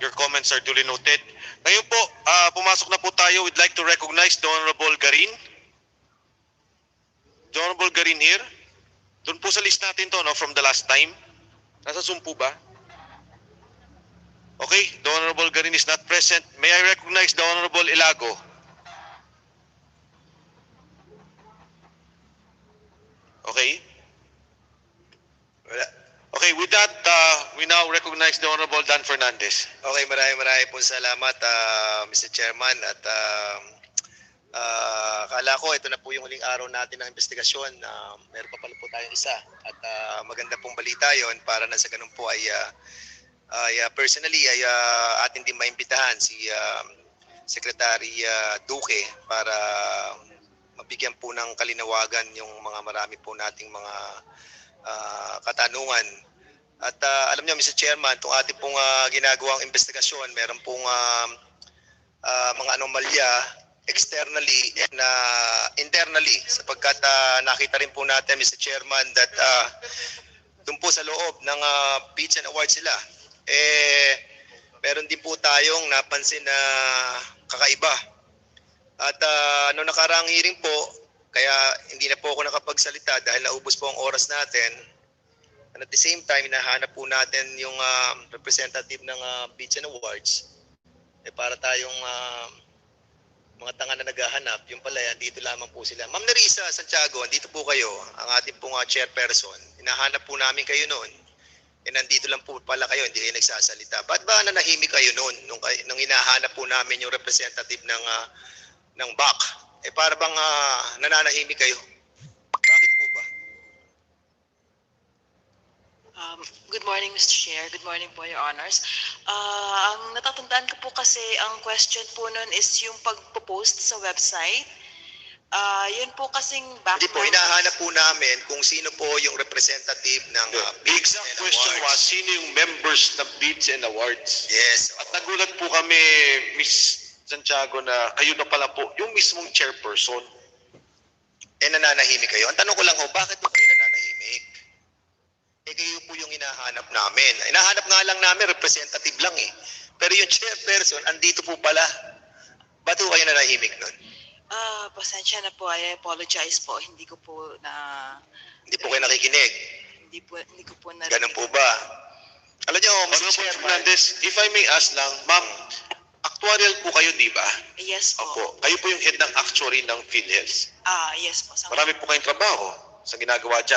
Your comments are duly noted. Ngayon po, pumasok na po tayo. We'd like to recognize the Honorable Garin. The Honorable Garin here. Doon po sa list natin to, no, from the last time. Nasa Zoom po ba? Okay, the Honorable Garin is not present. May I recognize the Honorable Ilago? Okay. Okay, with that, we now recognize the Honorable Dan Fernandez. Okay, maraming po salamat, Mr. Chairman. At akala ko ito na po yung huling araw natin ng investigasyon. Meron pa pala po tayong isa. At maganda pong balita yon para na sa ganun po ay personally ay atin din maimbitahan si Secretary Duque para mabigyan po ng kalinawagan yung mga marami po nating mga katanungan. At alam niyo, Mr. Chairman, itong ating pong ginagawang investigasyon, meron pong mga anomalya externally and internally sapagkat nakita rin po natin, Mr. Chairman, that doon po sa loob ng Beats and Awards sila, meron din po tayong napansin na kakaiba. At noong nakaraang hearing po, kaya hindi na po ako nakapagsalita dahil naubos po ang oras natin. And at the same time, hinahanap po natin yung representative ng Beats and Awards. Para tayong mga tanga na naghahanap, yung pala, dito lamang po sila. Ma'am Nerissa Santiago, andito po kayo, ang ating pong chairperson. Hinahanap po namin kayo noon. Nandito lang po pala kayo, hindi kayo nagsasalita. Ba't ba nanahimik kayo noon nung hinahanap po namin yung representative ng BAC? Para bang nananahimik kayo? Bakit po ba? Good morning, Mr. Chair. Good morning po, Your Honors. Ang natatandaan ko po kasi, ang question po nun is yung pag-post sa website. Yun po kasing background. Hindi po, hinahanap po namin kung sino po yung representative ng The exact question was, sino yung members ng Beats and Awards? Yes. At nagulat po kami, Miss Santiago, na kayo na pala po, yung mismong chairperson. Nananahimik kayo. Ang tanong ko lang bakit po kayo nananahimik? Kayo po yung hinahanap namin. Hinahanap nga lang namin, representative lang eh. Pero yung chairperson, andito po pala. Ba't po kayo nanahimik nun? Pasensya na po. I apologize po. Hindi ko po na... Hindi po kayo nakikinig? Hindi ko po na... Ganun po ba? Alam niyo, Mr. Chairman, Fernandez, if I may ask lang, ma'am, actuarial po kayo, di ba? Yes po. Opo. Kayo po yung head ng actuary ng Philhealth. Yes po. Marami po kayong trabaho sa ginagawa dyan.